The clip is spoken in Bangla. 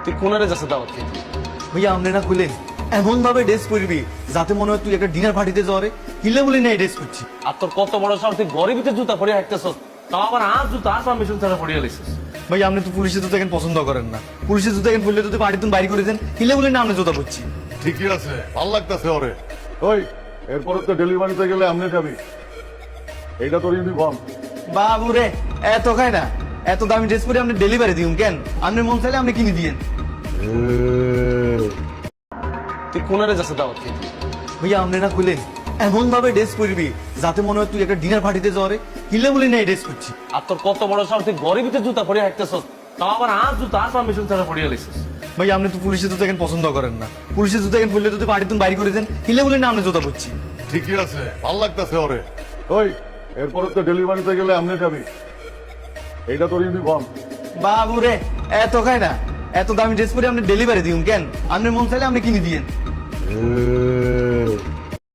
তুই কোনারে যাচ্ছে দাওয়াত খেতে? ভাইয়া আপনি না খুলেন এমন ভাবে ড্রেস পরবি যাতে মনে হয় তুই একটা ডিনার পার্টিতে যাওয়ারে হিলে বলি না ড্রেস করছি। আর তোর কত বড় সাহস, তুই ঘরের ভিতরে জুতা পরে হাঁটতেছস, তাও আবার আর জুতা আর পারমিশন ছাড়া পরিয়ে লাইছিস। ভাই আপনি তো পুলিশের জুতা এখন পছন্দ করেন না, পুলিশের জুতা এখন পরলে তো পার্টি তুমি বাইরে করে দেন হিলে বলি না আপনি জুতা পরছি। ঠিকই আছে, ভাল লাগতেছে ওরে। ওই এরপরে তো ডেলিভারিতে গেলে আমনে যাবি, এইটা তোর ইউনিফর্ম। বাবু রে এত খায় না, এত দামি ড্রেস পরে আপনি ডেলিভারি দিন কেন? আপনি মন চাইলে আপনি কিনে দিয়েন। তুই কোনারে যাচ্ছে দাওয়াত খেতে? ভাইয়া আপনি না খুলেন এমন ভাবে ড্রেস পরবি যাতে মনে হয় তুই একটা ডিনার পার্টিতে যাওয়ারে হিলে বলি না ড্রেস করছি। আর তোর কত বড় সাহস, তুই ঘরের ভিতরে জুতা পরে হাঁটতেছস, তাও আবার আর জুতা আর পারমিশন ছাড়া পরিয়ে লাইছিস। ভাই আপনি তো পুলিশের জুতা এখন পছন্দ করেন না, পুলিশের জুতা এখন পরলে তো পার্টি তুমি বাইরে করে দেন হিলে বলি না আপনি জুতা পরছি। ঠিকই আছে, ভাল লাগতেছে ওরে। ওই এরপরে তো ডেলিভারিতে গেলে আমনে যাবি, এইটা তোর ইউনিফর্ম। বাবু রে এত খায় না, এত দামি ড্রেস পরে আপনি ডেলিভারি দিন কেন? আপনি মন চাইলে আপনি কিনে দিয়েন।